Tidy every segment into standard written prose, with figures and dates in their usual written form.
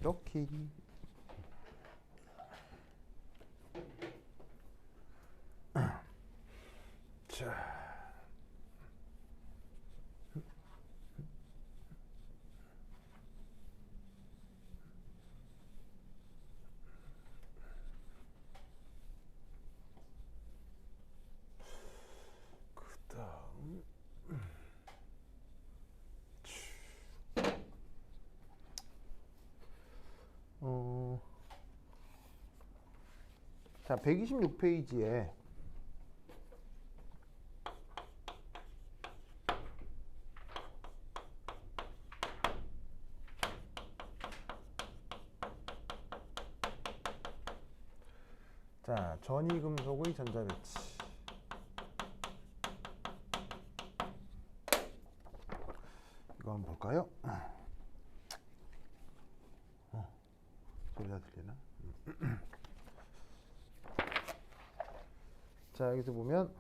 오키도키. 자. 그다음 자, 126페이지에 자, 전이금속의 전자배치. 이거 한번 볼까요? 소리가 들리나? 자, 여기서 보면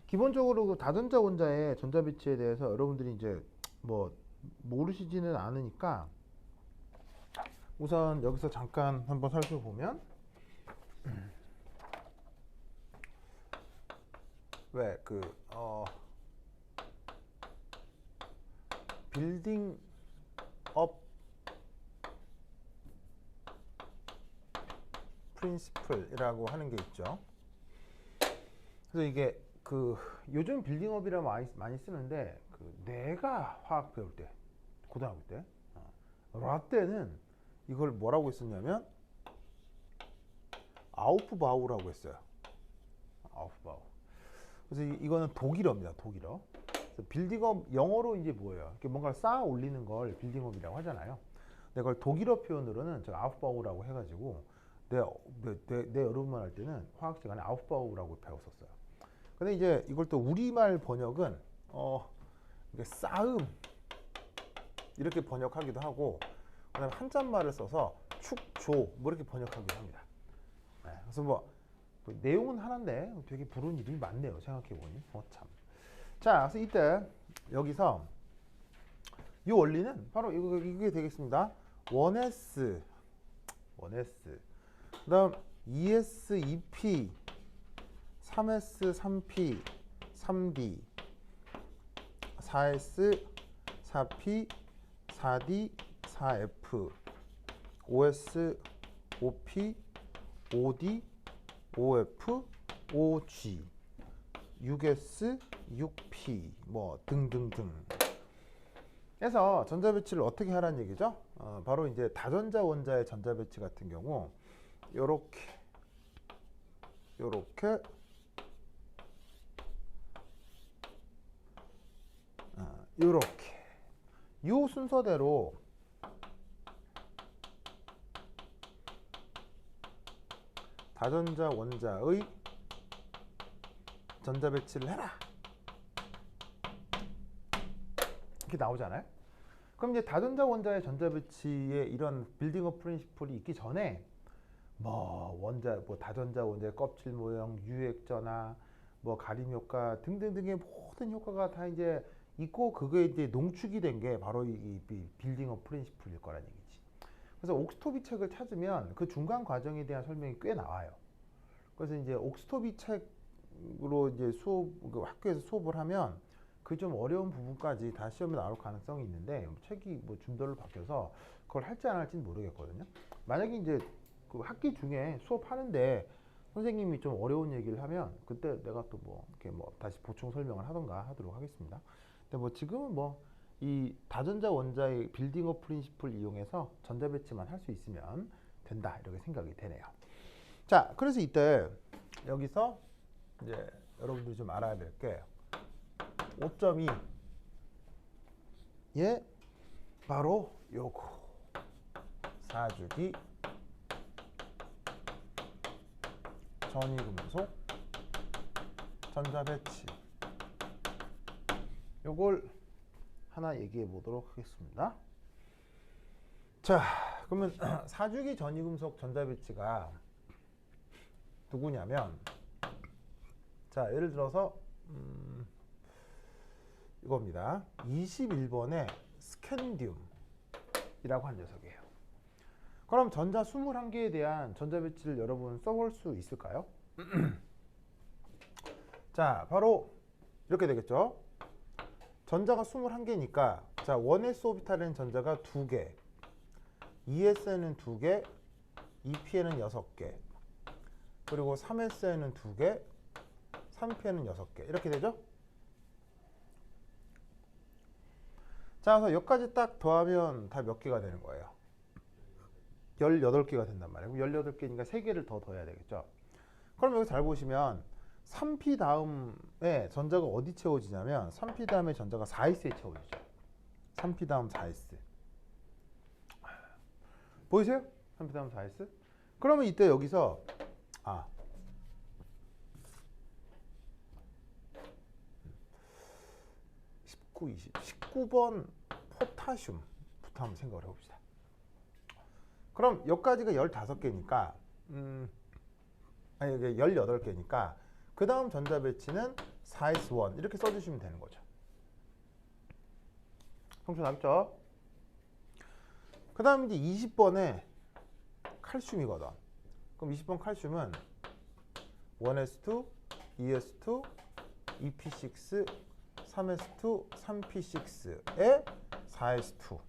기본적으로 그 다전자 원자의 전자배치에 대해서 여러분들이 이제 뭐 모르시지는 않으니까 우선 여기서 잠깐 한번 살펴보면 왜 빌딩 업 프린시플이라고 하는 게 있죠. 그래서 이게 요즘 빌딩업이라 많이 쓰는데 내가 화학 배울 때 고등학교 때 라떼는 이걸 뭐라고 했었냐면 아우프바우라고 했어요. 아우프바우. 그래서 이거는 독일어입니다. 독일어. 그래서 빌딩업 영어로 이제 뭐예요? 이렇게 뭔가를 쌓아 올리는 걸 빌딩업이라고 하잖아요. 근데 그걸 독일어 표현으로는 제가 아우프바우라고 해가지고 내 여름만 할 때는 화학 시간에 아우프바우라고 배웠었어요. 근데 이제 이걸 또 우리말 번역은 이게 쌓음 이렇게 번역하기도 하고, 그다음에 한자말을 써서 축조 뭐 이렇게 번역하기도 합니다. 네, 그래서 뭐 내용은 하나인데 되게 부르는 이름이 많네요. 생각해보니 참. 자, 그래서 이때 여기서 이 원리는 바로 이게 되겠습니다. 1s 그다음 2s 2p 3s 3p 3d 4s 4p 4d 4f 5s 5p 5d 5f 5g 6s 6p 뭐 등등등 해서 전자배치를 어떻게 하라는 얘기죠? 바로 이제 다전자 원자의 전자배치 같은 경우 요렇게 요 순서대로 다전자 원자의 전자배치를 해라 이렇게 나오잖아요. 그럼 이제 다전자 원자의 전자배치에 이런 빌딩업 프린시플이 있기 전에 다전자 원자의 껍질 모형, 유액전화, 가림 효과 등등등의 모든 효과가 다 이제 있고, 그게 이제 농축이 된 게 바로 이 빌딩업 프린시플일 거란 얘기지. 그래서 옥스토비 책을 찾으면 그 중간 과정에 대한 설명이 꽤 나와요. 그래서 이제 옥스토비 책으로 이제 학교에서 수업을 하면 그 좀 어려운 부분까지 다 시험에 나올 가능성이 있는데, 책이 준별로 바뀌어서 그걸 할지 안 할지는 모르겠거든요. 만약에 이제 그 학기 중에 수업하는데 선생님이 좀 어려운 얘기를 하면 그때 내가 또 이렇게 다시 보충 설명을 하던가 하도록 하겠습니다. 근데 지금은 이 다전자 원자의 빌딩업 프린시플 이용해서 전자배치만 할 수 있으면 된다 이렇게 생각이 되네요. 자, 그래서 이때 여기서 이제 여러분들이 좀 알아야 될 게 5.2에 바로 요거 4주기 전이금속 전자배치 요걸 하나 얘기해 보도록 하겠습니다. 자, 그러면 4주기 전이금속 전자배치가 누구냐면, 자, 예를 들어서 이겁니다. 21번에 스캔듐이라고 한 녀석이에요. 그럼 전자 21개에 대한 전자배치를 여러분 써볼 수 있을까요? 자, 바로 이렇게 되겠죠. 전자가 21개니까 자, 1s 오비탈에는 전자가 2개, 2s에는 2개, 2p에는 6개, 그리고 3s에는 2개, 3p에는 6개 이렇게 되죠. 자, 그래서 여기까지 딱 더하면 다 몇 개가 되는 거예요? 18개가 된단 말이에요. 18개니까 3개를 더 더해야 되겠죠. 그럼 여기 잘 보시면 3p 다음에 전자가 어디 채워지냐면 3p 다음에 전자가 4s에 채워지죠. 3p 다음 4s. 보이세요? 3p 다음 4s? 그러면 이때 여기서 19, 20, 19번 포타슘부터 한번 생각을 해봅시다. 그럼 여기까지가 15개니까 아니 이게 18개니까 그 다음 전자 배치는 4s1 이렇게 써주시면 되는 거죠. 성충 남죠? 그 다음 이제 20번에 칼슘이거든. 그럼 20번 칼슘은 1s2, 2s2, 2p6, 3s2, 3p6에 4s2.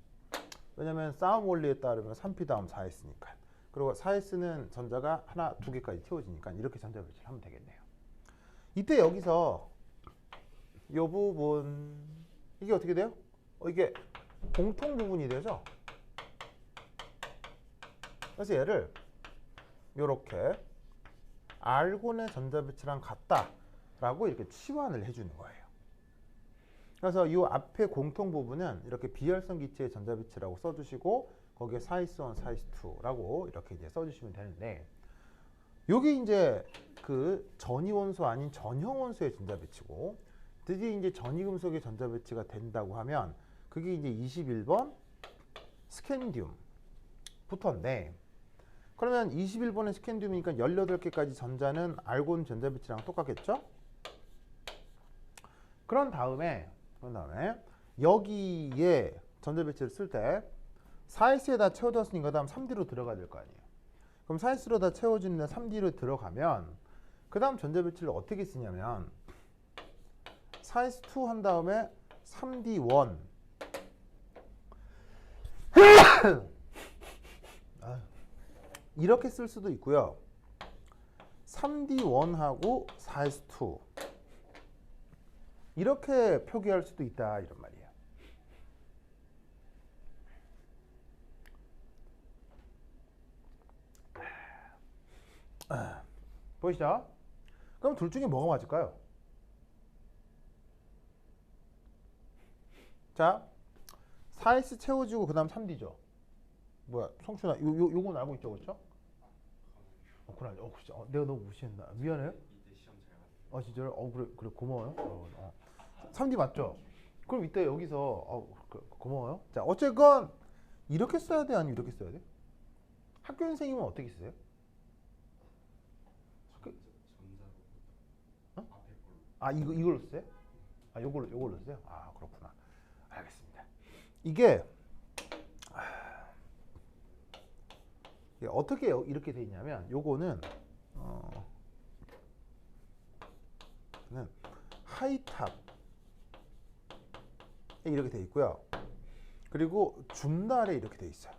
왜냐면 싸움 원리에 따르면 3p 다음 4s니까. 그리고 4s는 전자가 하나, 2개까지 채워지니까 이렇게 전자 배치를 하면 되겠네요. 이때 여기서 이 부분 이게 어떻게 돼요? 이게 공통 부분이 되죠. 그래서 얘를 이렇게 알곤의 전자 배치랑 같다라고 이렇게 치환을 해주는 거예요. 그래서 이 앞에 공통 부분은 이렇게 비열성 기체의 전자 배치라고 써주시고 거기에 4s1, 4s2라고 이렇게 이제 써주시면 되는데 여기 이제 그 전이 원소 아닌 전형 원소의 전자 배치고 드디어 이제 전이 금속의 전자 배치가 된다고 하면 그게 이제 21번 스캔듐부터인데 그러면 21번의 스캔듐이니까 18개까지 전자는 알곤 전자 배치랑 똑같겠죠? 그런 다음에 여기에 전자 배치를 쓸 때 4s에다 채워졌으니까 다음 3D로 들어가야 될 거 아니에요. 그럼 4s로 다 채워지는데 3D로 들어가면 그 다음 전자 배치를 어떻게 쓰냐면 4s2 한 다음에 3d1 이렇게 쓸 수도 있고요. 3d1하고 4s2 이렇게 표기할 수도 있다 이런 말이에요. 보이시죠? 그럼 둘 중에 뭐가 맞을까요? 자, 4s 채워지고 그 다음 3d죠. 뭐야, 성춘아, 요건 알고 있죠, 그렇죠? 그래, 그렇죠. 내가 너무 무시했나? 미안해요. 진짜요? 그래, 고마워요. 3D 맞죠? 그럼 이때 여기서 고마워요. 자, 어쨌건 이렇게 써야 돼, 아니면 이렇게 써야 돼? 학교인생이면 어떻게 쓰세요? 이걸로 쓰세요? 요걸로 쓰세요? 그렇구나. 알겠습니다. 이게 어떻게 이렇게 돼 있냐면 요거는 하이탑 이렇게 돼 있고요. 그리고 줌달에 이렇게 돼 있어요.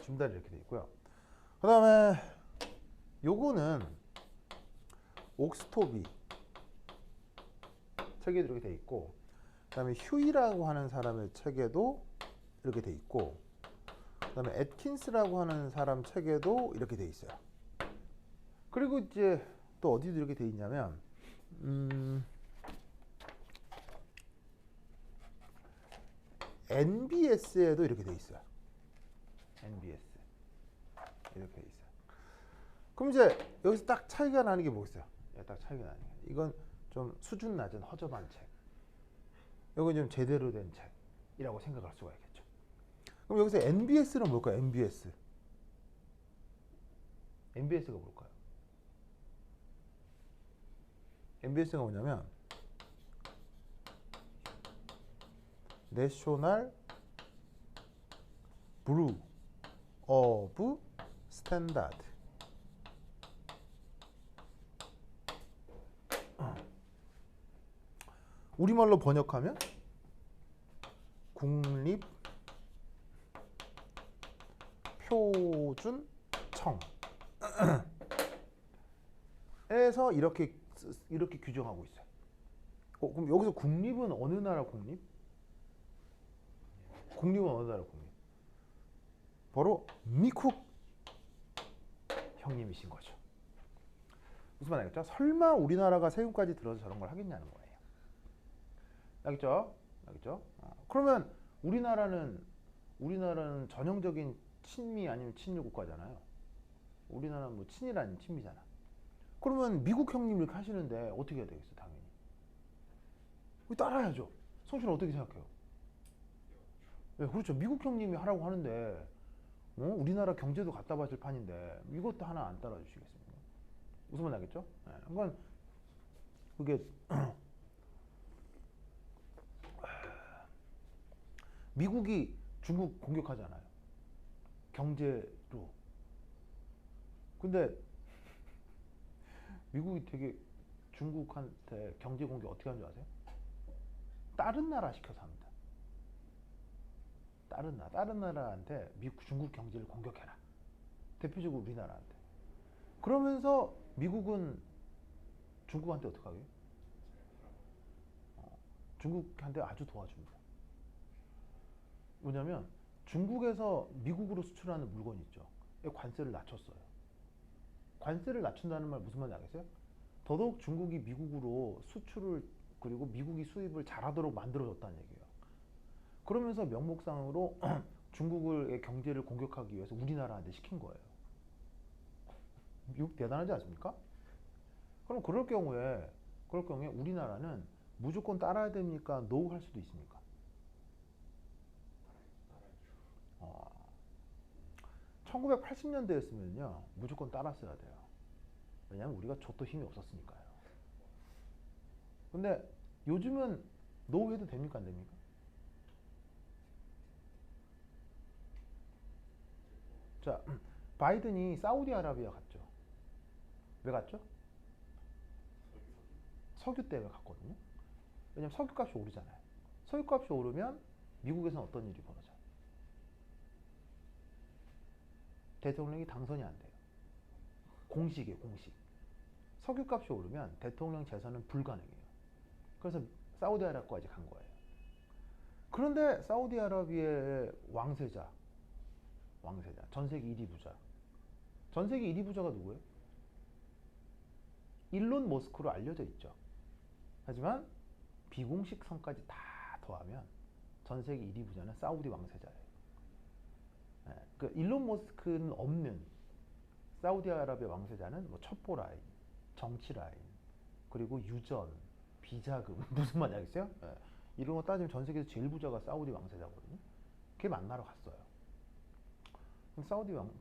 줌달에 이렇게 돼 있고요. 그 다음에 요거는 옥스토비 책에도 이렇게 돼 있고 그 다음에 휴이라고 하는 사람의 책에도 이렇게 돼 있고 그 다음에 애킨스라고 하는 사람 책에도 이렇게 돼 있어요. 그리고 이제 또 어디도 이렇게 돼 있냐면 NBS에도 이렇게 돼 있어요. NBS 이렇게 돼 있어요. 그럼 이제 여기서 딱 차이가 나는 게 뭐겠어요? 딱 차이가 나는 게 이건 좀 수준 낮은 허접한 책, 이건 좀 제대로 된 책이라고 생각할 수가 있겠죠. 그럼 여기서 NBS는 뭘까요? NBS가 뭘까요? MBS가 뭐냐면 내셔널 부루 오브 스탠다드. 우리말로 번역하면 국립 표준청 에서 이렇게 규정하고 있어요. 그럼 여기서 국립은 어느 나라 국립? 국립은 어느 나라 국립? 바로 미국 형님이신 거죠. 무슨 말 알겠죠? 설마 우리나라가 세금까지 들어서 저런 걸 하겠냐는 거예요. 알겠죠? 알겠죠? 그러면 우리나라는 전형적인 친미 아니면 친일 국가잖아요. 우리나라는 뭐 친일 아닌 친미잖아. 그러면 미국 형님 이렇게 하시는데 어떻게 해야 되겠어? 당연히 따라야죠. 성실은 어떻게 생각해요? 네, 그렇죠. 미국 형님이 하라고 하는데 우리나라 경제도 갖다 바칠 판인데 이것도 하나 안 따라 주시겠습니까? 무슨 말 알겠죠? 네, 그러니까 그게 미국이 중국 공격하잖아요. 경제로. 근데 미국이 되게 중국한테 경제 공격 어떻게 하는 줄 아세요? 다른 나라 시켜서 합니다. 다른 나라한테 중국 경제를 공격해라. 대표적으로 우리나라한테. 그러면서 미국은 중국한테 어떻게 하게? 중국한테 아주 도와줍니다. 뭐냐면 중국에서 미국으로 수출하는 물건 있죠. 관세를 낮췄어요. 관세를 낮춘다는 말 무슨 말인지 알겠어요? 더더욱 중국이 미국으로 수출을 그리고 미국이 수입을 잘하도록 만들어줬다는 얘기예요. 그러면서 명목상으로 중국의 경제를 공격하기 위해서 우리나라한테 시킨 거예요. 미국 대단하지 않습니까? 그럼 그럴 경우에 우리나라는 무조건 따라야 됩니까? 노 할 수도 있습니까? 1980년대였으면요 무조건 따랐어야 돼요. 왜냐하면 우리가 족도 힘이 없었으니까요. 근데 요즘은 노 해도 됩니까? 안 됩니까? 자, 바이든이 사우디아라비아 갔죠. 왜 갔죠? 석유 때문에 갔거든요. 왜냐면 석유값이 오르잖아요. 석유값이 오르면 미국에서는 어떤 일이 벌어져요? 대통령이 당선이 안 돼요. 공식이에요, 공식. 석유값이 오르면 대통령 재선은 불가능해요. 그래서 사우디아라비아까지 간 거예요. 그런데 사우디아라비아의 왕세자, 전 세계 1위 부자. 전 세계 1위 부자가 누구예요? 일론 머스크로 알려져 있죠. 하지만 비공식 성까지 다 더하면 전 세계 1위 부자는 사우디 왕세자예요. 그 일론 머스크는 없는 사우디아라비아 왕세자는 뭐 첩보 라인, 정치 라인, 그리고 유전, 비자금 무슨 말인지 알겠어요? 이런 거 따지면 전 세계에서 제일 부자가 사우디 왕세자거든요. 걔 만나러 갔어요.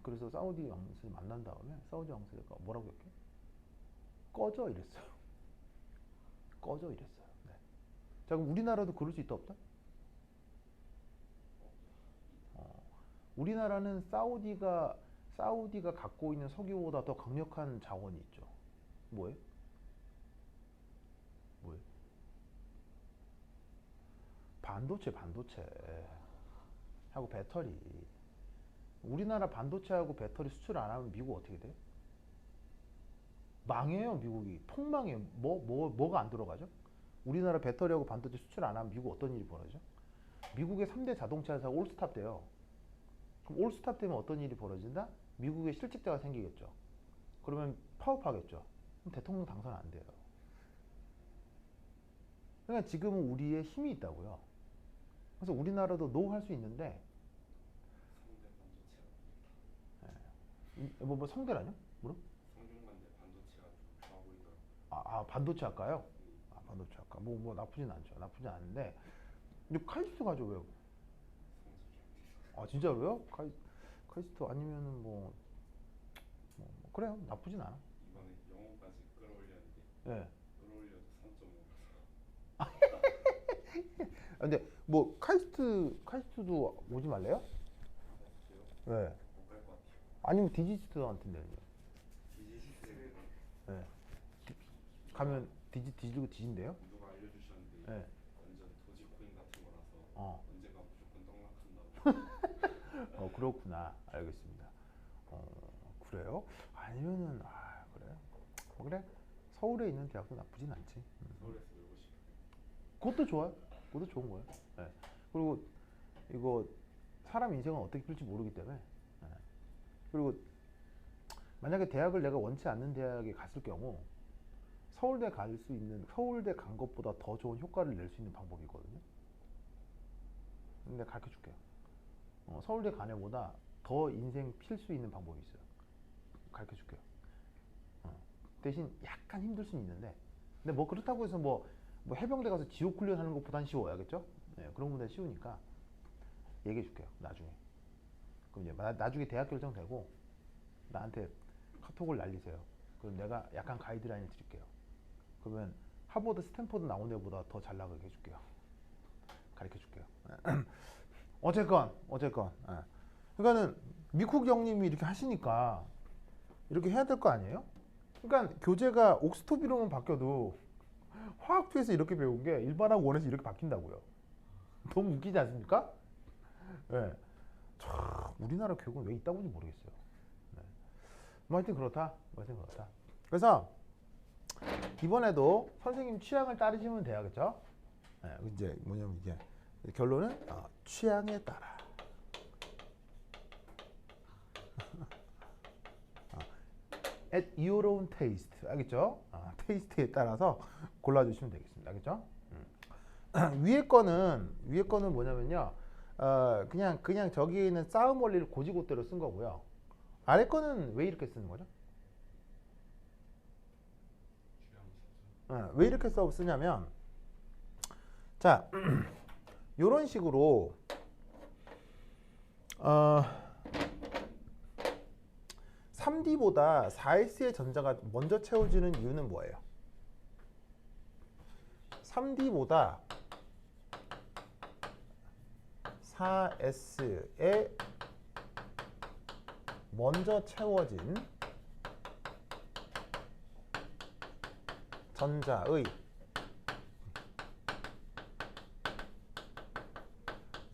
그래서 사우디 왕세자 만난 다음에 사우디 왕세자가 뭐라고 했게? 꺼져 이랬어요. 꺼져 이랬어요. 네. 자, 그럼 우리나라도 그럴 수 있다 없다? 우리나라는 사우디가 갖고 있는 석유보다 더 강력한 자원이 있죠. 뭐예요? 뭐예요? 반도체 하고 배터리. 우리나라 반도체하고 배터리 수출 안 하면 미국 어떻게 돼? 망해요. 미국이 폭망해요. 뭐가 안 들어가죠? 우리나라 배터리하고 반도체 수출 안 하면 미국 어떤 일이 벌어져? 미국의 3대 자동차 회사가 올스탑 돼요. 그럼 올스탑 되면 어떤 일이 벌어진다? 미국의 실직자가 생기겠죠. 그러면 파업하겠죠. 그럼 대통령 당선 안 돼요. 그러니까 지금은 우리의 힘이 있다고요. 그래서 우리나라도 노 할 수 있는데 뭐 성대라뇨? 뭐로? 성균관대 반도체가 좀 좋아 보이더라고요. 반도체 할까요? 반도체 할까? 뭐 나쁘진 않죠. 나쁘진 않은데 근데 카이스트 가죠 왜요? 진짜로요? 카이스트 아니면은 그래요. 나쁘진 않아. 이번에 영어까지 끌어올렸는데 예. 끌어올렸는데 근데 뭐 카이스트도 오지 말래요? 왜? 못갈것 같아요. 아니면 디지스트도 안 튼대요. 디지스를 네. 가면 뒤지고 뒤진대요? 누가 알려주셨는데 네. 완전 도지코인 같은 거라서 어. 언젠가 무조건 떡락한다고. 그렇구나. 알겠습니다. 그래요? 아니면은 그래. 그래. 서울에 있는 대학도 나쁘진 않지. 서울에서 놀고 싶어요. 그것도 좋아요. 그것도 좋은 거예요. 네. 그리고 이거 사람 인생은 어떻게 풀지 모르기 때문에. 네. 그리고 만약에 대학을 내가 원치 않는 대학에 갔을 경우 서울대 갈 수 있는 서울대 간 것보다 더 좋은 효과를 낼 수 있는 방법이 있거든요. 근데 가르쳐 줄게요. 서울대 가냐보다 더 인생 필 수 있는 방법이 있어요. 가르쳐 줄게요. 대신 약간 힘들 수는 있는데, 근데 뭐 그렇다고 해서 뭐 해병대 가서 지옥 훈련하는 것보단 쉬워요, 알겠죠? 네, 그런 것보다 쉬우니까 얘기해 줄게요. 나중에. 그럼 이제 나중에 대학 결정되고 나한테 카톡을 날리세요. 그럼 내가 약간 가이드라인을 드릴게요. 그러면 하버드, 스탠퍼드 나온 애보다 더 잘 나가게 해줄게요. 가르쳐 줄게요. 어쨌건. 예. 그러니까는 미쿡 형님이 이렇게 하시니까 이렇게 해야 될 거 아니에요? 그러니까 교재가 옥스토비로만 바뀌어도 화학투에서 이렇게 배운 게 일반하고 원에서 이렇게 바뀐다고요. 너무 웃기지 않습니까? 예. 참, 우리나라 교육은 왜 있다고는 모르겠어요. 네. 뭐 하여튼 그렇다. 그래서 이번에도 선생님 취향을 따르시면 돼야겠죠? 네, 이제 뭐냐면 이게 결론은 취향에 따라. At your own taste. 알겠죠? 테이스트에 따라서 골라주시면 되겠습니다. 알겠죠? 위에 거는 뭐냐면요. 그냥 저기에 있는 싸움 원리를 고지고대로 쓴 거고요. 아래 거는 왜 이렇게 쓰는 거죠? 왜 이렇게 쓰냐면, 자, 요런 식으로, 3D보다 4S의 전자가 먼저 채워지는 이유는 뭐예요? 3D보다 4S에 먼저 채워진 전자의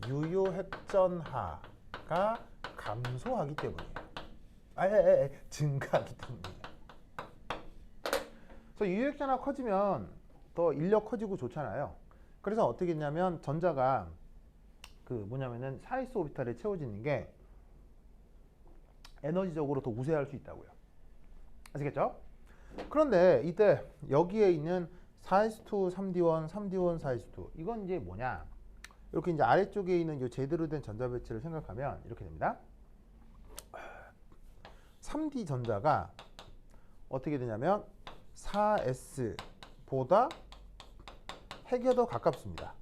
유효 핵전하가 감소하기 때문이에요. 증가하기 때문이에요. 그래서 유효 핵전하가 커지면 더 인력 커지고 좋잖아요. 그래서 어떻게 했냐면 전자가 뭐냐면은 4s 오비탈에 채워지는 게 에너지적으로 더 우세할 수 있다고요. 아시겠죠? 그런데 이때 여기에 있는 4s2, 3d1, 3d1, 4s2 이건 이제 뭐냐? 이렇게 이제 아래쪽에 있는 이 제대로 된 전자 배치를 생각하면 이렇게 됩니다. 3D 전자가 어떻게 되냐면 4s보다 핵에 더 가깝습니다.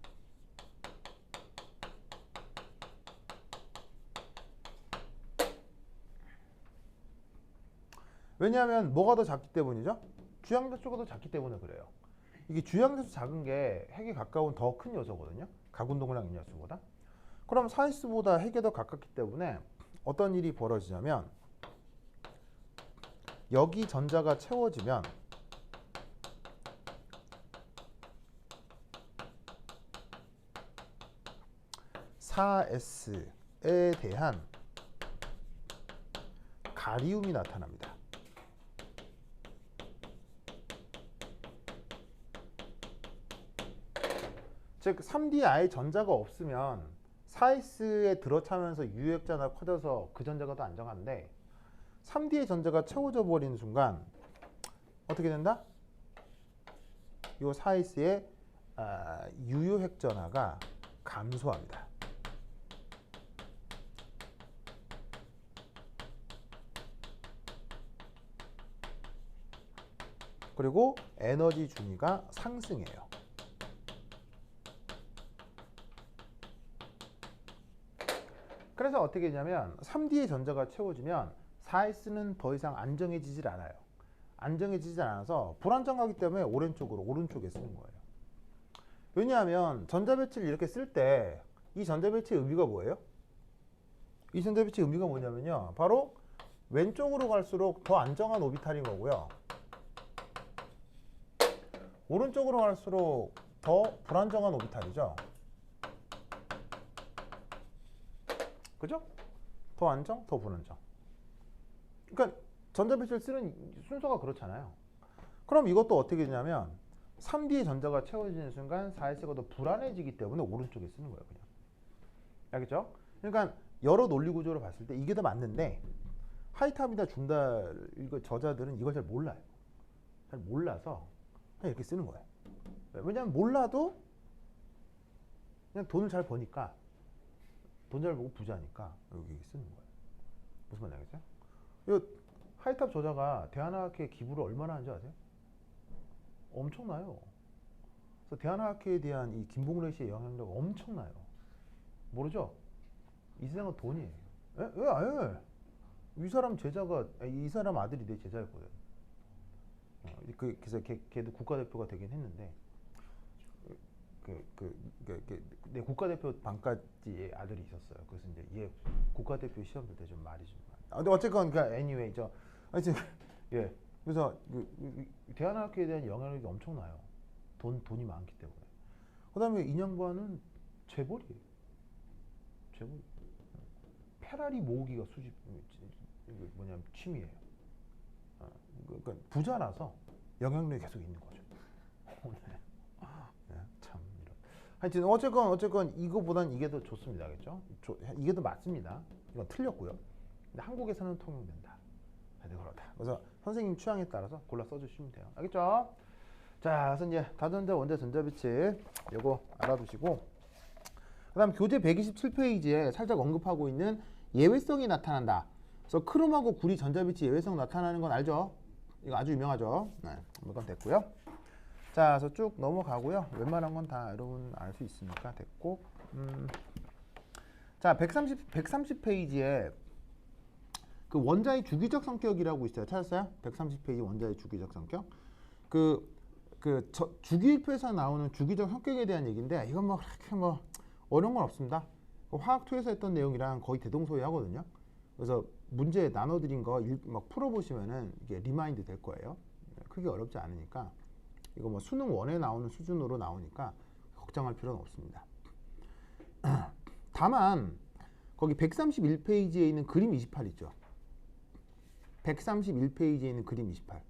왜냐하면 뭐가 더 작기 때문이죠? 주양대수가 더 작기 때문에 그래요. 이게 주양대수 작은 게 핵에 가까운 더 큰 요소거든요. 각운동량 인야수보다. 그럼 4s보다 핵에 더 가깝기 때문에 어떤 일이 벌어지냐면 여기 전자가 채워지면 (4s에) 대한 가리움이 나타납니다. 즉 3D에 아예 전자가 없으면 4s에 들어차면서 유효액자가 커져서 그 전자가 더 안정한데 3D의 전자가 채워져 버리는 순간 어떻게 된다? 이 4s의 유효핵 전하가 감소합니다. 그리고 에너지 중위가 상승해요. 그래서 어떻게 되냐면 3D의 전자가 채워지면 4s는 더 이상 안정해지질 않아요. 안정해지지 않아서 불안정하기 때문에 오른쪽에 쓰는 거예요. 왜냐하면 전자배치를 이렇게 쓸 때 이 전자배치의 의미가 뭐예요? 이 전자배치의 의미가 뭐냐면요. 바로 왼쪽으로 갈수록 더 안정한 오비탈인 거고요. 오른쪽으로 갈수록 더 불안정한 오비탈이죠. 그죠? 더 안정, 더 불안정. 그러니까 전자배치를 쓰는 순서가 그렇잖아요. 그럼 이것도 어떻게 되냐면 3D의 전자가 채워지는 순간 4S가 더 불안해지기 때문에 오른쪽에 쓰는 거예요. 그냥. 알겠죠? 그러니까 여러 논리 구조를 봤을 때 이게 더 맞는데 하이탑이나 중달 이거 저자들은 이걸 잘 몰라요. 잘 몰라서 그냥 이렇게 쓰는 거예요. 왜냐하면 몰라도 그냥 돈을 잘 버니까 돈 잘 벌고 부자니까 여기 쓰는 거예요. 무슨 말인지 알겠어요? 이 하이탑 저자가 대한학회에 기부를 얼마나 하는지 아세요? 엄청나요. 그래서 대한학회에 대한 이 김봉래 씨의 영향력 엄청나요. 모르죠? 이 세상은 돈이에요. 예. 이 사람 제자가 이 사람 아들이 내 제자였거든. 그래서 걔도 국가대표가 되긴 했는데 내 국가대표 반까지의 아들이 있었어요. 그래서 이제 얘 국가대표 시험 볼 때 좀 말이 좀 많아. 근데 어쨌건 그러니까 anyway 하여튼 예. 그래서 대한학교에 대한 영향력이 엄청나요. 돈이 많기 때문에. 그다음에 인양반은 재벌이에요. 재벌. 페라리 모으기가 뭐냐면 취미예요. 그러니까 부자라서 영향력이 계속 있는 거죠. 네, 참 이런. 하여튼 어쨌건 이거보단 이게 더 좋습니다. 알겠죠? 이게 더 맞습니다. 이건 틀렸고요. 근데 한국에서는 통용된다. 하여튼 그렇다. 그래서 선생님 취향에 따라서 골라 써주시면 돼요. 알겠죠? 자, 그래서 이제 다전자 원자 전자배치 요거 알아두시고, 그다음 교재 127페이지에 살짝 언급하고 있는 예외성이 나타난다. 그래서 크롬하고 구리 전자배치 예외성 나타나는 건 알죠? 이거 아주 유명하죠? 네, 이건 됐고요. 자, 그래서 쭉 넘어가고요. 웬만한 건 다 여러분 알 수 있으니까 됐고. 자, 130페이지에 그 원자의 주기적 성격이라고 있어요. 찾았어요? 130페이지 원자의 주기적 성격. 주기율표에서 나오는 주기적 성격에 대한 얘기인데 이건 뭐 그렇게 뭐 어려운 건 없습니다. 화학2에서 했던 내용이랑 거의 대동소이하거든요. 그래서 문제 나눠드린 거 막 풀어보시면은 이게 리마인드 될 거예요. 크게 어렵지 않으니까 이거 뭐 수능 1에 나오는 수준으로 나오니까 걱정할 필요는 없습니다. 다만 거기 131페이지에 있는 그림 28 있죠. 131페이지에 있는 그림 28.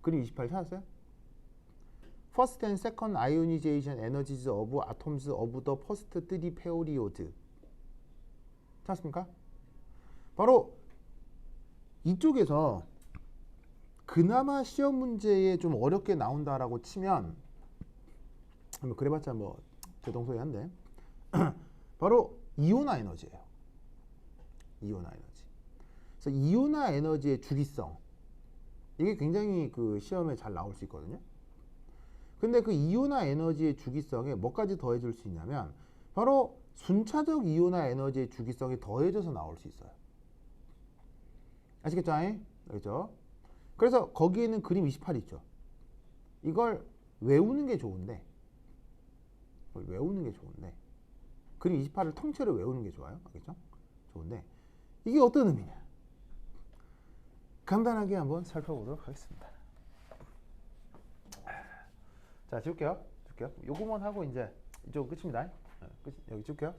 그림 28 찾았어요? First and second ionization energies of atoms of the first three period. 찾았습니까? 바로 이쪽에서 그나마 시험 문제에 좀 어렵게 나온다라고 치면 그래봤자 뭐 대동소이한데 바로 이온화 에너지예요. 이온화 에너지. 그래서 이온화 에너지의 주기성 이게 굉장히 그 시험에 잘 나올 수 있거든요. 근데 그 이온화 에너지의 주기성에 뭐까지 더해줄 수 있냐면 바로 순차적 이온화 에너지의 주기성이 더해져서 나올 수 있어요. 아시겠죠? 알겠죠? 그래서 거기에는 그림 28 있죠. 이걸 외우는 게 좋은데 그림 28을 통째로 외우는 게 좋아요. 알겠죠? 좋은데 이게 어떤 의미냐? 간단하게 한번 살펴보도록 하겠습니다. 자, 지울게요. 요거만 하고 이제 이쪽 끝입니다. 여기 지울게요.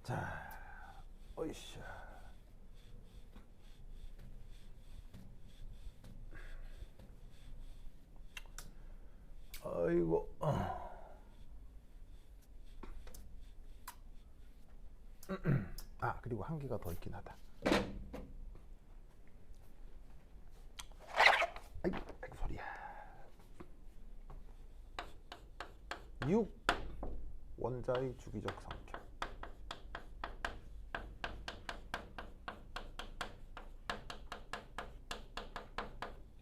자, 어이씨. 아이고. 아, 그리고 한 개가 더 있긴 하다. 아이고 소리야. 6. 원자의 주기적 성격.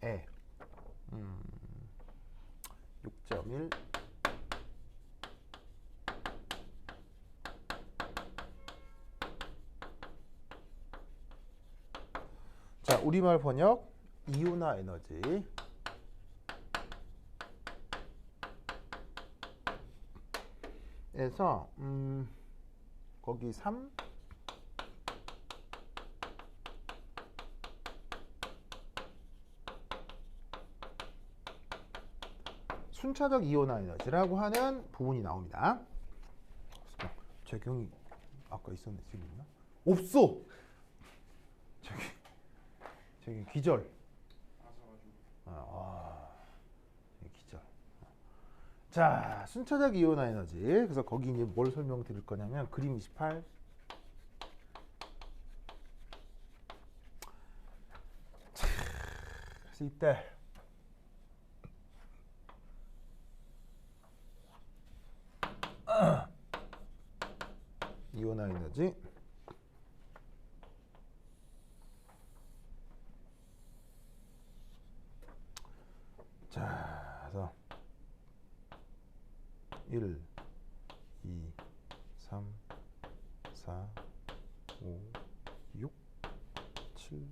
에. 6.1. 자, 우리말 번역 이온화 에너지 3에서 거기 3 순차적 이온화 에너지라고 하는 부분이 나옵니다. 적용이 아까 있었는데 지금 있나? 없어. 저기 기절. 기절. 자, 순차적 이온화 에너지. 그래서 거기 이제 뭘 설명드릴 거냐면 그림 28. 그래서 이때 이온화 에너지. 자, 그래서 1, 2, 3, 4, 5, 6, 7,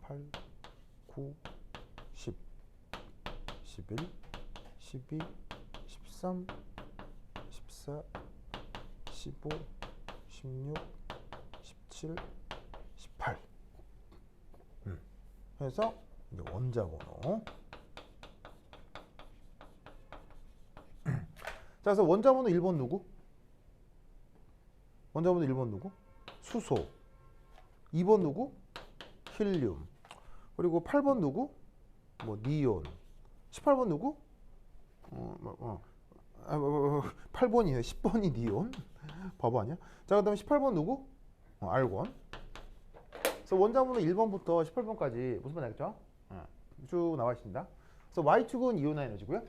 8, 9, 10, 11, 12, 13, 14, 15, 16, 17, 18. 그래서 이제 원자 번호. 자, 그래서 원자 번호 1번 누구? 원자 번호 1번 누구? 수소. 2번 누구? 힐륨. 그리고 8번 누구? 뭐 니온. 18번 누구? 8번이에요. 10번이 니온. 바보 아니야? 자, 그다음에 18번 누구? 알곤. 그래서 원자 번호 1번부터 18번까지 무슨 말 알겠죠? 쭉 나와 있습니다. 그래서 Y 축은 이온화 에너지고요.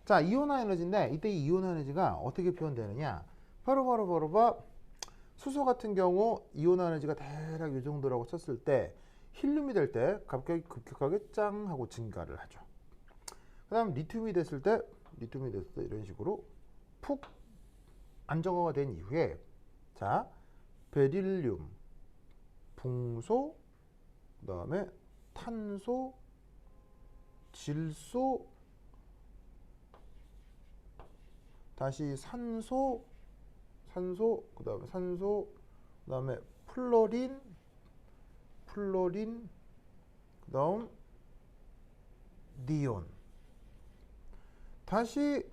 자, 이온화 에너지인데 이때 이 이온화 에너지가 어떻게 표현되느냐? 바로 수소 같은 경우 이온화 에너지가 대략 이 정도라고 쳤을 때 힐륨이 될 때 갑자기 급격하게 짱 하고 증가를 하죠. 그다음 리튬이 됐을 때 이런 식으로 푹 안정화가 된 이후에 자, 베릴륨, 붕소, 그다음에 탄소, 질소, 다시 산소, 그다음에 플로린, 그다음 니온. 다시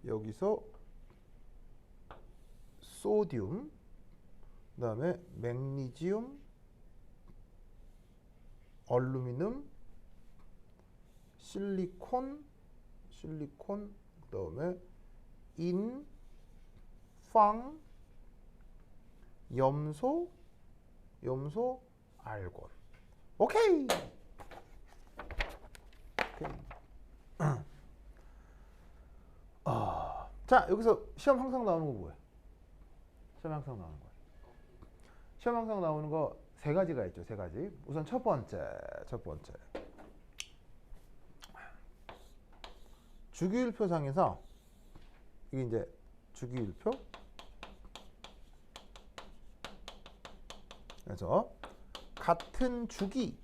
여기서 소듐, 그다음에 맥니지움, 얼루미늄, 실리콘, 그다음에 인, 팡, 염소, 알곤. 오케이. 자, 여기서 시험 항상 나오는 거 뭐예요? 시험 항상 나오는 거 세 가지가 있죠. 세 가지. 우선 첫 번째. 주기율표상에서 이게 이제 주기율표. 그래서 같은 주기에서는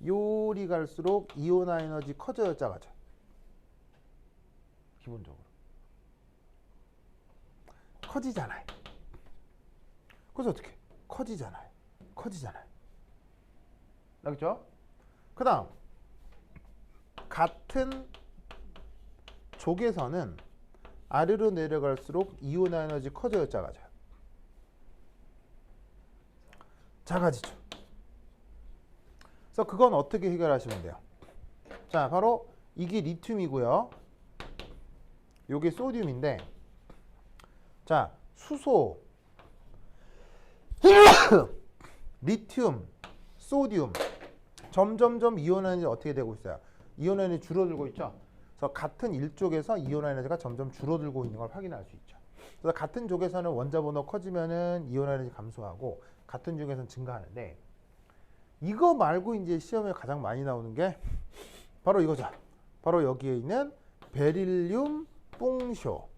요리 갈수록 이온화 에너지 커져요, 작아져? 기본적으로 커지잖아요. 그래서 어떻게? 커지잖아요. 알겠죠? 그 다음 같은 족에서는 아래로 내려갈수록 이온화 에너지 커져요, 작아져요? 작아지죠. 그래서 그건 어떻게 해결하시면 돼요? 자, 바로 이게 리튬이고요. 요게 소듐인데, 자, 수소, 리튬, 소듐 점점점 이온화 에너지 어떻게 되고 있어요? 이온화 에너지 줄어들고 있죠. 그래서 같은 일족에서 이온화 에너지가 점점 줄어들고 있는 걸 확인할 수 있죠. 그래서 같은 족에서는 원자 번호 커지면은 이온화 에너지 감소하고 같은 족에서는 증가하는데, 이거 말고 이제 시험에 가장 많이 나오는 게 바로 이거죠. 바로 여기에 있는 베릴륨 뽕쇼.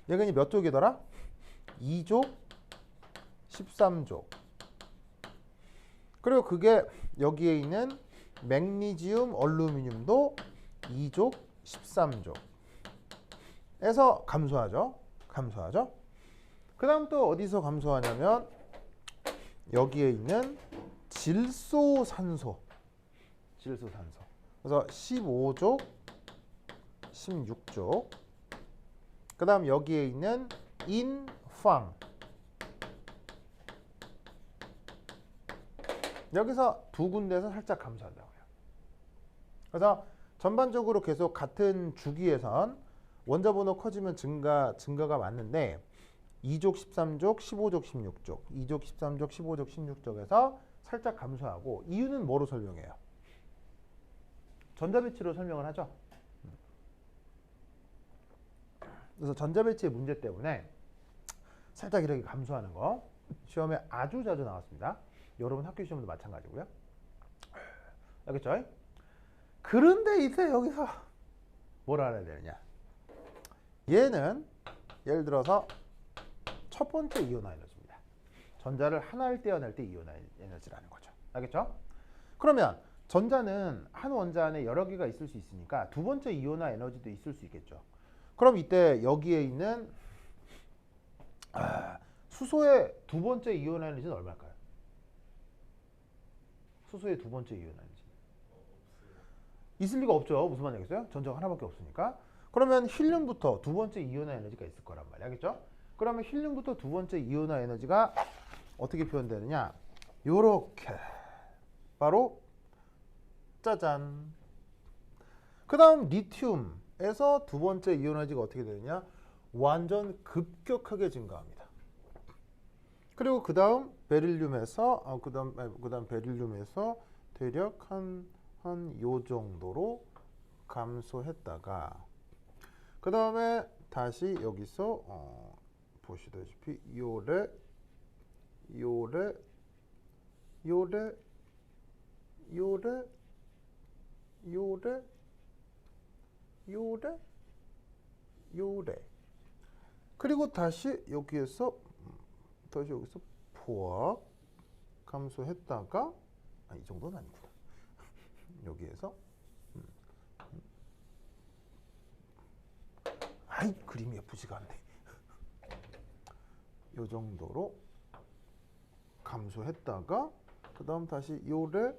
얘가 이제 몇 족이더라? 2족, 13족. 그리고 그게 여기에 있는 맥니지움, 얼루미늄도 2족, 13족에서 감소하죠. 감소하죠. 그 다음 또 어디서 감소하냐면 여기에 있는 질소산소. 질소산소. 그래서 15족, 16족. 그 다음 여기에 있는 인황. 여기서 두 군데에서 살짝 감소한다고요. 그래서 전반적으로 계속 같은 주기에선 원자 번호 커지면 증가가 맞는데 2족, 13족, 15족, 16족, 2족, 13족, 15족, 16족에서 살짝 감소하고 이유는 뭐로 설명해요? 전자배치로 설명을 하죠. 그래서 전자배치의 문제 때문에 살짝 이렇게 감소하는 거 시험에 아주 자주 나왔습니다. 여러분 학교 시험도 마찬가지고요. 알겠죠? 그런데 이제 여기서 뭘 알아야 되느냐? 얘는 예를 들어서 첫 번째 이온화 에너지입니다. 전자를 하나를 떼어낼 때 이온화 에너지라는 거죠. 알겠죠? 그러면 전자는 한 원자 안에 여러 개가 있을 수 있으니까 두 번째 이온화 에너지도 있을 수 있겠죠. 그럼 이때 여기에 있는 수소의 두 번째 이온화 에너지는 얼마일까요? 수소의 두 번째 이온화 에너지 있을 리가 없죠. 무슨 말이겠어요? 전자가 하나밖에 없으니까. 그러면 힐륨부터 두 번째 이온화 에너지가 있을 거란 말이야. 알겠죠? 그러면 힐륨부터 두 번째 이온화 에너지가 어떻게 표현되느냐? 요렇게 바로 짜잔. 그 다음 리튬에서 두 번째 이온화 에너지가 어떻게 되느냐? 완전 급격하게 증가합니다. 그리고 그 다음 베릴륨에서 그다음 베릴륨에서 대략 한 요 정도로 감소했다가 그 다음에 다시 여기서 보시다시피 요래 그리고 다시 여기서 포악 감소했다가 이 정도는 아니구나. 여기에서 아이 그림이 예쁘지가 않네. 요 정도로 감소했다가 그 다음 다시 요래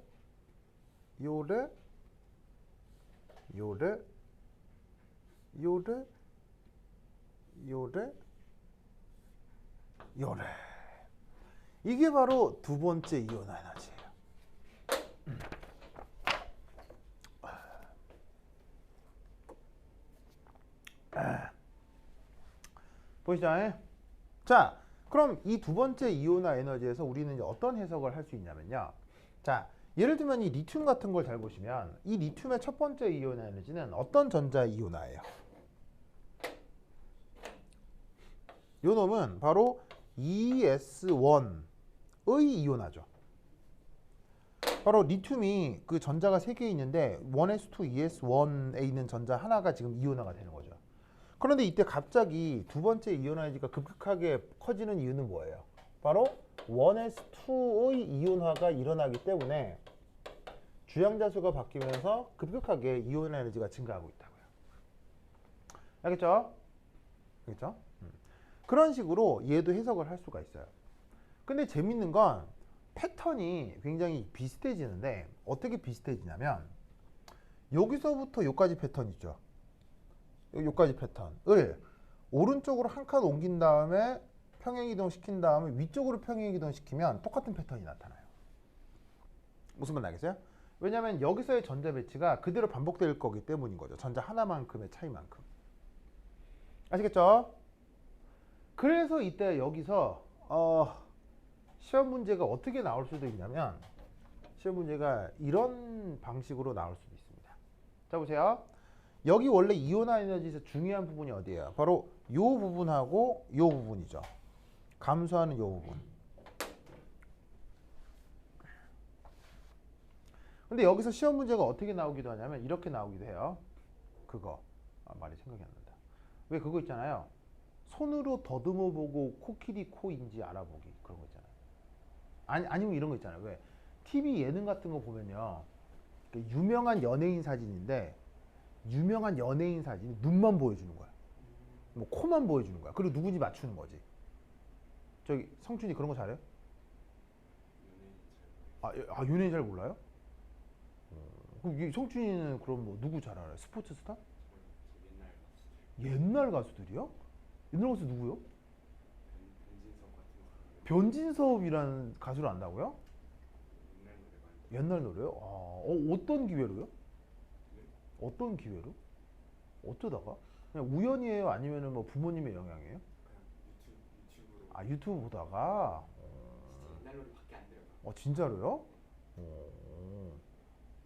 이게 바로 두 번째 이온화 에너지예요. 보시죠. 자, 그럼 이 두 번째 이온화 에너지에서 우리는 이제 어떤 해석을 할 수 있냐면요. 자, 예를 들면 이 리튬 같은 걸 잘 보시면 이 리튬의 첫 번째 이온화 에너지는 어떤 전자 이온화예요? 요 놈은 바로 ES1의 이온화죠. 바로 리튬이 그 전자가 3개 있는데 1s2, ES1에 있는 전자 하나가 지금 이온화가 되는 거죠. 그런데 이때 갑자기 두 번째 이온화 에너지가 급격하게 커지는 이유는 뭐예요? 바로 1s2의 이온화가 일어나기 때문에 주양자 수가 바뀌면서 급격하게 이온화 에너지가 증가하고 있다고요. 알겠죠? 알겠죠? 그런 식으로 얘도 해석을 할 수가 있어요. 근데 재밌는 건 패턴이 굉장히 비슷해지는데 어떻게 비슷해지냐면 여기서부터 여기까지 패턴 있죠. 여기까지 패턴을 오른쪽으로 한 칸 옮긴 다음에 평행이동 시킨 다음에 위쪽으로 평행이동 시키면 똑같은 패턴이 나타나요. 무슨 말 알겠어요? 왜냐하면 여기서의 전자 배치가 그대로 반복될 거기 때문인 거죠. 전자 하나만큼의 차이만큼. 아시겠죠? 그래서 이때 여기서 시험 문제가 어떻게 나올 수도 있냐면 시험 문제가 이런 방식으로 나올 수도 있습니다. 자 보세요. 여기 원래 이온화 에너지에서 중요한 부분이 어디예요? 바로 요 부분하고 요 부분이죠. 감소하는 요 부분. 근데 여기서 시험 문제가 어떻게 나오기도 하냐면 이렇게 나오기도 해요. 그거 말이 생각이 안 난다. 왜 그거 있잖아요. 손으로 더듬어 보고 코끼리 코인지 알아보기 그런 거 있잖아요. 아니면 이런 거 있잖아요. 왜 TV 예능 같은 거 보면요. 유명한 연예인 사진인데 유명한 연예인 사진 눈만 보여주는 거야. 뭐 코만 보여주는 거야. 그리고 누군지 맞추는 거지. 저기 성춘이 그런 거 잘해요? 연예인 잘 몰라요? 그럼 성춘이는 그럼 뭐 누구 잘 알아요? 스포츠 스타? 옛날 가수들이요? 옛날 가수 누구요? 변진섭이라는 가수를 안다고요? 옛날 노래요? 어떤 기회로요? 어떤 기회로? 어쩌다가? 그냥 우연이에요? 아니면은 뭐 부모님의 영향이에요? 유튜브 보다가? 옛날 노래밖에 안 들어가. 진짜로요?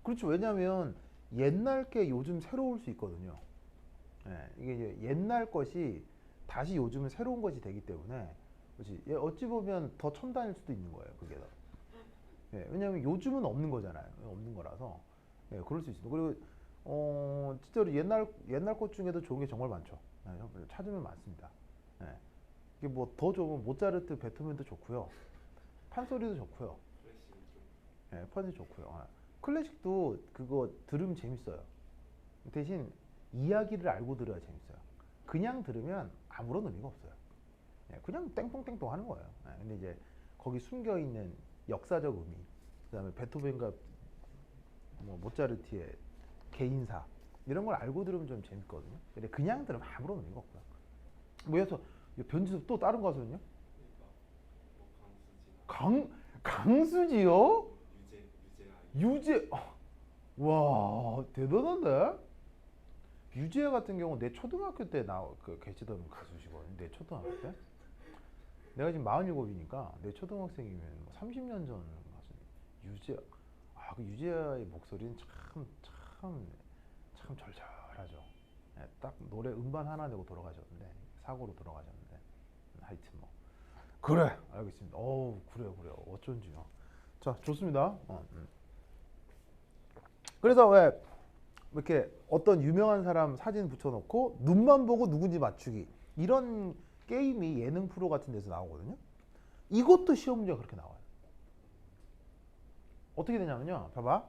그렇죠. 왜냐면 옛날 게 요즘 새로울 수 있거든요. 예, 이게 이제 옛날 것이 다시 요즘은 새로운 것이 되기 때문에 그렇지. 어찌 보면 더 첨단일 수도 있는 거예요. 그게 다. 예, 왜냐면 요즘은 없는 거잖아요. 없는 거라서 그럴 수 있습니다. 그리고 진짜로 옛날 것 중에도 좋은 게 정말 많죠. 찾으면 많습니다. 예. 이게 뭐 더 좋으면 모차르트, 베토벤도 좋고요. 판소리도 좋고요. 판이 좋고요. 클래식도 그거 들으면 재밌어요. 대신 이야기를 알고 들어야 재밌어요. 그냥 들으면 아무런 의미가 없어요. 그냥 땡뽕땡뽕 하는 거예요. 근데 이제 거기 숨겨 있는 역사적 의미, 그다음에 베토벤과 뭐 모차르트의 개인사 이런 걸 알고 들으면 좀 재밌거든요. 근데 그냥 들으면 아무런 의미가 없고요. 뭐여서 변진섭 또 다른 가수는요? 강수지요? 유재. 와 대단한데? 유재 같은 경우 내 초등학교 때 계시던 가수시거든요. 내 초등학교 때. 내가 지금 47이니까 내 초등학생이면 30년 전 가수. 유재. 그 유재의 목소리는 참 절절하죠. 딱 노래 음반 하나 내고 돌아가셨는데 사고로 돌아가셨는데 하여튼 뭐 그래 알겠습니다. 그래요 어쩐지요. 자 좋습니다. 그래서 왜 이렇게 어떤 유명한 사람 사진 붙여놓고 눈만 보고 누군지 맞추기 이런 게임이 예능 프로 같은 데서 나오거든요. 이것도 시험 문제가 그렇게 나와요. 어떻게 되냐면요. 봐봐.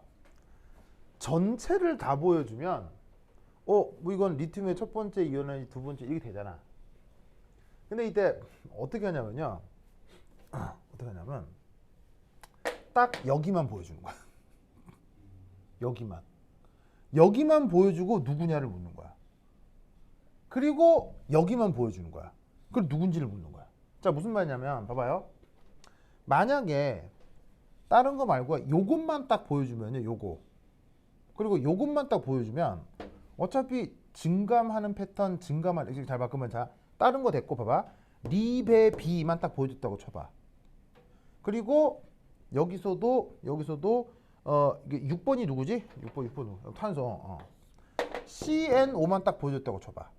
전체를 다 보여주면 뭐 이건 리튬의 첫 번째 이온이 두 번째 이렇게 되잖아. 근데 이때 어떻게 하냐면요. 어떻게 하냐면 딱 여기만 보여주는 거야. 여기만 보여주고 누구냐를 묻는 거야. 그리고 여기만 보여주는 거야. 그리고 누군지를 묻는 거야. 자 무슨 말이냐면 봐봐요. 만약에 다른 거 말고 요것만 딱 보여주면요. 요거. 그리고 요것만 딱 보여주면 어차피 증감하는 패턴 이렇게 잘 바꾸면 자 다른 거 됐고 봐봐. 리베 비만 딱 보여줬다고 쳐봐. 그리고 여기서도 이게 6번이 누구지? 6번 탄소. CNO만 딱 보여줬다고 쳐봐.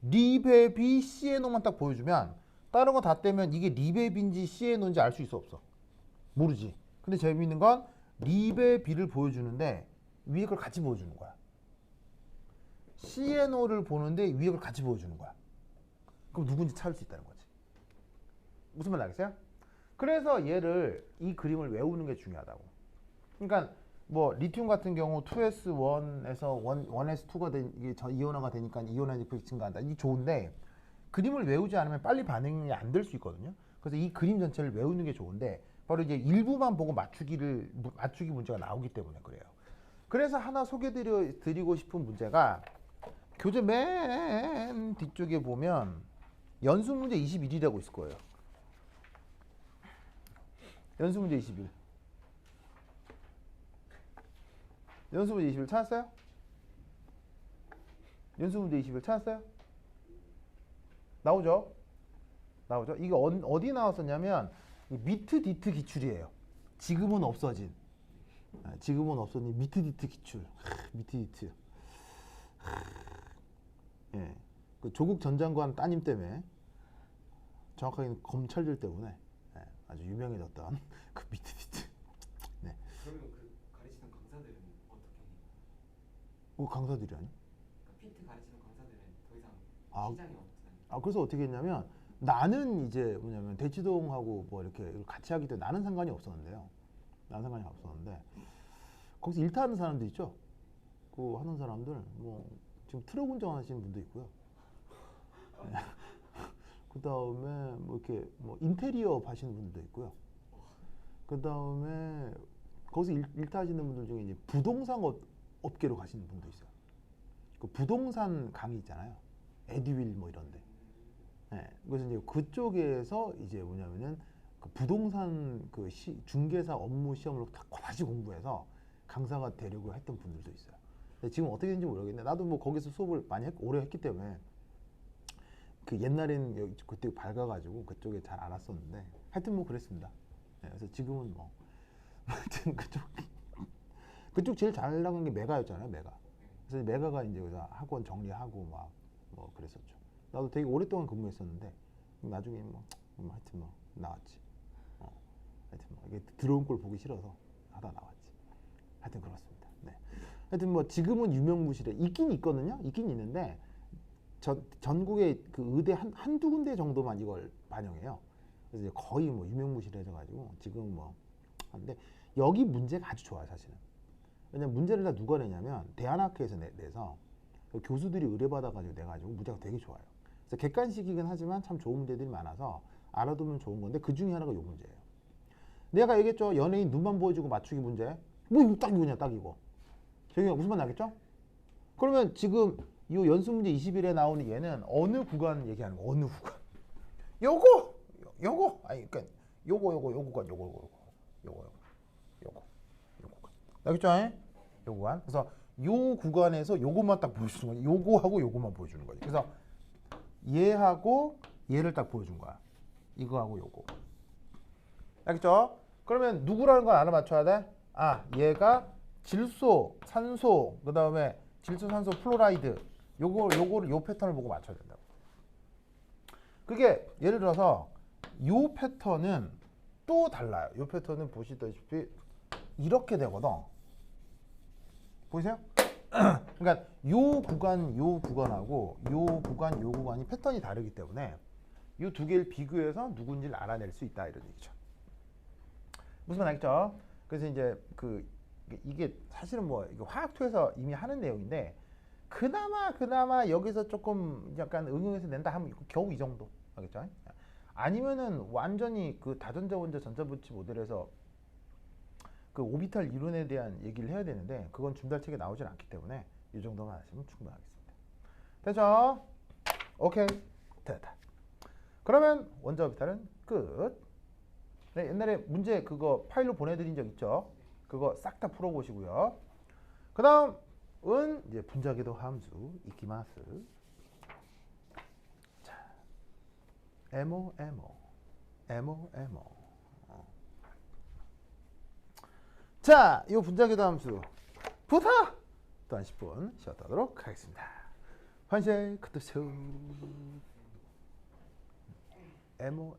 리베비 CNO만 딱 보여주면 다른 거 다 떼면 이게 리베비인지 CNO인지 알 수 있어 없어? 모르지. 근데 재미있는 건 리베비를 보여주는데 위에 걸 같이 보여주는 거야. CNO를 보는데 위에 걸 같이 보여주는 거야. 그럼 누군지 찾을 수 있다는 거지. 무슨 말 알겠어요? 그래서 이 그림을 외우는 게 중요하다고. 그러니까 뭐 리튬 같은 경우 2s1에서 1s2가 이게 이온화가 되니까 이온화 증가한다. 이게 좋은데 그림을 외우지 않으면 빨리 반응이 안 될 수 있거든요. 그래서 이 그림 전체를 외우는 게 좋은데 바로 이제 일부만 보고 맞추기 문제가 나오기 때문에 그래요. 그래서 하나 소개드리고 싶은 문제가 교재 맨 뒤쪽에 보면 연수 문제 21이라고 있을 거예요. 연수 문제 21. 연수 문제 21 찾았어요? 연수 문제 21 찾았어요? 나오죠? 이게 어디 나왔었냐면 미트 디트 기출이에요. 지금은 없어진 미트 디트 기출. 미트 디트. 예. 그 조국 전 장관 따님 때문에 정확하게는 검찰들 때문에 아주 유명해졌던 그 미트 디트. 네. 그러면 그 가르치는 강사들은 어떻게 해요? 강사들이라니? 그러니까 피트 가르치는 강사들은 더 이상 아, 시장이 없잖아요. 그래서 어떻게 했냐면 나는 이제 뭐냐면 대치동하고 뭐 이렇게 같이 하기 때문에 나는 상관이 없었는데요. 나는 상관이 없었는데 거기서 일타하는 사람도 있죠. 그 하는 사람들 뭐 지금 트럭 운전하시는 분도 있고요. 네. 그 다음에 뭐 이렇게 뭐 인테리어 하시는 분들도 있고요. 그 다음에 거기서 일타하시는 분들 중에 이제 부동산 업계로 가시는 분도 있어요. 그 부동산 강의 있잖아요. 에듀윌 뭐 이런데. 네. 그래서 이제 그쪽에서 이제 뭐냐면은 그 부동산 그 중개사 업무 시험을 다시 공부해서 강사가 되려고 했던 분들도 있어요. 근데 지금 어떻게 되는지 모르겠는데 나도 뭐 거기서 수업을 많이 오래 했기 때문에 그 옛날에는 그때 밝아가지고 그쪽에 잘 알았었는데 하여튼 뭐 그랬습니다. 네. 그래서 지금은 뭐 하여튼 그쪽 제일 잘 나간 게 메가였잖아요. 메가. 그래서 메가가 이제 학원 정리하고 막 뭐 그랬었죠. 나도 되게 오랫동안 근무했었는데 나중에 뭐 하여튼 뭐 나왔지. 하여튼 뭐 이게 들어온 걸 보기 싫어서 하다 나왔지. 하여튼 그렇습니다. 네. 하여튼 뭐 지금은 유명무실에 있긴 있거든요. 있긴 있는데 전국에 그 의대 한두 군데 정도만 이걸 반영해요. 그래서 이제 거의 뭐 유명무실해져 가지고 지금 뭐 하는데 여기 문제가 아주 좋아요, 사실은. 왜냐면 문제를 다 누가 내냐면 대안학회에서 내서 교수들이 의뢰받아가지고 내가지고 문제가 되게 좋아요. 그래서 객관식이긴 하지만 참 좋은 문제들이 많아서 알아두면 좋은 건데 그 중에 하나가 요 문제예요. 내가 얘기했죠. 연예인 눈만 보여주고 맞추기 문제. 뭐 이거 딱 이거냐, 딱 이거. 저기 무슨 말 나겠죠? 그러면 지금 이 연습 문제 20일에 나오는 얘는 어느 구간 얘기하는 거? 어느 구간? 요거 아니 그러니까 요거 구간 요거 알겠죠? 요 구간. 그래서 요 구간에서 요것만 딱 보여주는 거지. 요거하고 요것만 보여주는 거지. 그래서 얘하고 얘를 딱 보여준 거야. 이거하고 요거. 알겠죠? 그러면 누구라는 걸 알아맞혀야 돼? 아, 얘가 질소, 산소, 그 다음에 질소, 산소, 플로라이드. 요거를 요 패턴을 보고 맞춰야 된다고. 그게 예를 들어서 요 패턴은 또 달라요. 요 패턴은 보시다시피 이렇게 되거든. 보이세요? 그러니까 요 구간하고 요 구간이 패턴이 다르기 때문에 요 두 개를 비교해서 누군지를 알아낼 수 있다 이런 얘기죠. 무슨 말 알겠죠? 그래서 이제 이게 사실은 뭐 이거 화학투에서 이미 하는 내용인데 그나마 여기서 조금 약간 응용해서 낸다 하면 겨우 이 정도 알겠죠? 아니면은 완전히 그 다전자 원자 전자부치 모델에서 그 오비탈 이론에 대한 얘기를 해야 되는데 그건 준달책에 나오질 않기 때문에 이 정도만 하시면 충분하겠습니다. 됐죠? 오케이, 됐다. 그러면 원자 오비탈은 끝. 네, 옛날에 문제 그거 파일로 보내드린 적 있죠? 그거 싹 다 풀어보시고요. 그 다음은 이제 분자궤도 함수 이키마스. 자, 에모. 자, 이 분자궤도 함수부터 또 한 10분 쉬었다 하도록 하겠습니다. 환시에 그토쇼 에모